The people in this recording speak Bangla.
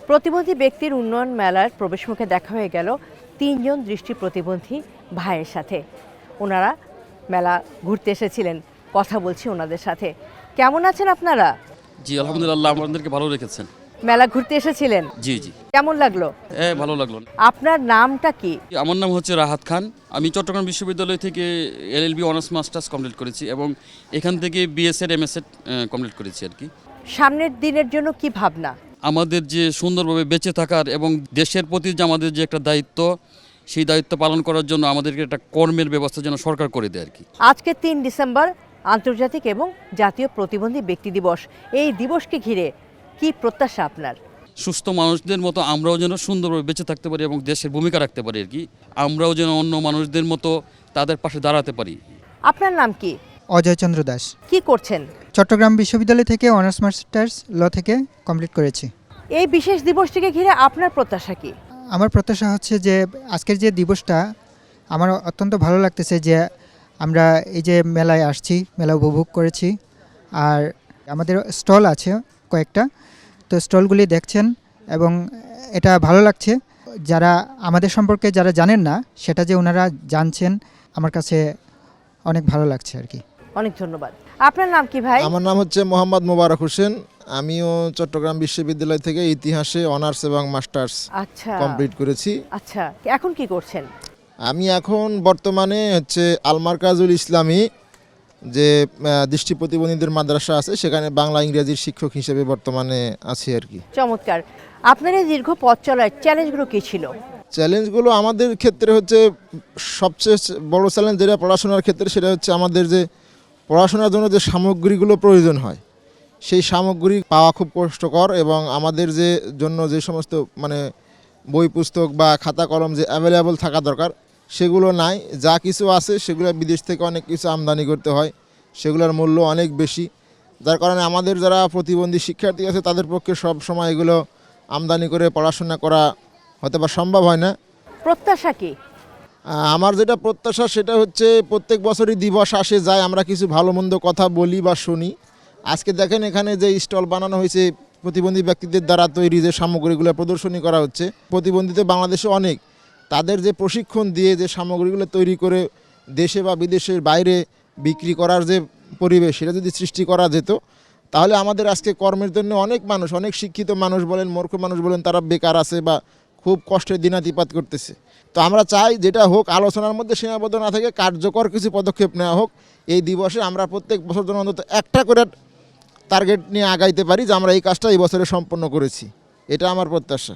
প্রতিবন্ধী ব্যক্তির উন্নয়ন মেলার প্রবেশমুখে দেখা হয়ে গেল তিনজন দৃষ্টি প্রতিবন্ধী ভাইয়ের সাথে। ওনারা মেলা ঘুরতে এসেছিলেন, কথা বলছি ওনাদের সাথে। কেমন আছেন আপনারা? জি আলহামদুলিল্লাহ, আমাদেরকে ভালো রেখেছেন। মেলা ঘুরতে এসেছিলেন? জি জি, কেমন লাগলো? ভালো লাগলো। আপনার নামটা কি? আমার নাম হচ্ছে রাহাত খান। আমি চট্টগ্রাম বিশ্ববিদ্যালয় থেকে এলএলবি অনার্স মাস্টার্স কমপ্লিট করেছি এবং এখান থেকে বিএসএড এমএসএড কমপ্লিট করেছি আর কি। সামনের দিনের জন্য কি ভাবনা? আমাদের যে সুন্দরভাবে বেঁচে থাকার এবং দেশের প্রতি যে আমাদের যে একটা দায়িত্ব, সেই দায়িত্ব পালন করার জন্য আমাদেরকে একটা কর্মের ব্যবস্থা যেন সরকার করে দেয় আর কি। আজকে ৩ ডিসেম্বর আন্তর্জাতিক এবং জাতীয় প্রতিবন্ধী ব্যক্তি দিবস। এই দিবসকে ঘিরে কি প্রত্যাশা আপনার? সুস্থ মানুষদের মতো আমরাও যেন সুন্দরভাবে বেঁচে থাকতে পারি এবং দেশের ভূমিকা রাখতে পারি আর কি। আমরাও যেন অন্য মানুষদের মতো তাদের পাশে দাঁড়াতে পারি। আপনার নাম কি? অজয় চন্দ্র দাস। কি করছেন? চট্টগ্রাম বিশ্ববিদ্যালয় থেকে অনার্স মাস্টার্স ল থেকে কমপ্লিট করেছি। এই বিশেষ দিবসটিকে ঘিরে আপনার প্রত্যাশা কি? আমার প্রত্যাশা হচ্ছে যে আজকের যে দিবসটা আমার অত্যন্ত ভালো লাগতেছে যে আমরা এই যে মেলায় আসছি, মেলা উপভোগ করেছি। আর আমাদের স্টল আছে কয়েকটা, তো স্টলগুলি দেখছেন এবং এটা ভালো লাগছে। যারা আমাদের সম্পর্কে যারা জানেন না সেটা যে ওনারা জানছেন, আমার কাছে অনেক ভালো লাগছে আর কি। অনেক ধন্যবাদ। আপনার নাম কি ভাই? আমার নাম হচ্ছে মোহাম্মদ মোবারক হোসেন। আমিও চট্টগ্রাম বিশ্ববিদ্যালয় থেকে ইতিহাসে অনার্স এবং মাস্টার্স আচ্ছা কমপ্লিট করেছি। আচ্ছা, এখন কি করছেন? আমি এখন বর্তমানে হচ্ছে আল মারকাজুল ইসলামী যে দৃষ্টি প্রতিবন্ধীদের মাদ্রাসা আছে, সেখানে বাংলা ইংরেজির শিক্ষক হিসেবে বর্তমানে আছি আর কি। চমৎকার। আপনার এই দীর্ঘ পথ চলার চ্যালেঞ্জগুলো কি ছিল? চ্যালেঞ্জগুলো আমাদের ক্ষেত্রে হচ্ছে সবচেয়ে বড় চ্যালেঞ্জ যেটা পড়াশোনার ক্ষেত্রে, সেটা হচ্ছে আমাদের যে পড়াশোনার জন্য যে সামগ্রীগুলো প্রয়োজন হয় সেই সামগ্রী পাওয়া খুব কষ্টকর, এবং আমাদের যে জন্য যে সমস্ত বই পুস্তক বা খাতা কলম যে অ্যাভেলেবল থাকা দরকার সেগুলো নাই। যা কিছু আছে সেগুলো বিদেশ থেকে অনেক কিছু আমদানি করতে হয়, সেগুলোর মূল্য অনেক বেশি, যার কারণে আমাদের যারা প্রতিবন্ধী শিক্ষার্থী আছে তাদের পক্ষে সব সময় এগুলো আমদানি করে পড়াশোনা করা হয়তো বা সম্ভব হয় না। প্রত্যাশা কি? আমার যেটা প্রত্যাশা সেটা হচ্ছে প্রত্যেক বছরই দিবস আসে যায়, আমরা কিছু ভালো মন্দ কথা বলি বা শুনি। আজকে দেখেন এখানে যে স্টল বানানো হয়েছে প্রতিবন্ধী ব্যক্তিদের দ্বারা তৈরি যে সামগ্রীগুলো প্রদর্শনী করা হচ্ছে, প্রতিবন্ধী তো বাংলাদেশে অনেক, তাদের যে প্রশিক্ষণ দিয়ে যে সামগ্রীগুলো তৈরি করে দেশে বা বিদেশের বাইরে বিক্রি করার যে পরিবেশ সেটা যদি সৃষ্টি করা যেত, তাহলে আমাদের আজকে কর্মের জন্য অনেক মানুষ, অনেক শিক্ষিত মানুষ বলেন, মূর্খ মানুষ বলেন, তারা বেকার আছে বা খুব কষ্টের দিনাতিপাত করতেছে। তো আমরা চাই যেটা হোক আলোচনার মধ্যে সীমাবদ্ধ না থেকে কার্যকর কিছু পদক্ষেপ নেওয়া হোক। এই দিবসে আমরা প্রত্যেক বছর জন্য অন্তত একটা করে টার্গেট নিয়ে আগাইতে পারি যে আমরা এই কাজটা এই বছরে সম্পন্ন করেছি, এটা আমার প্রত্যাশা।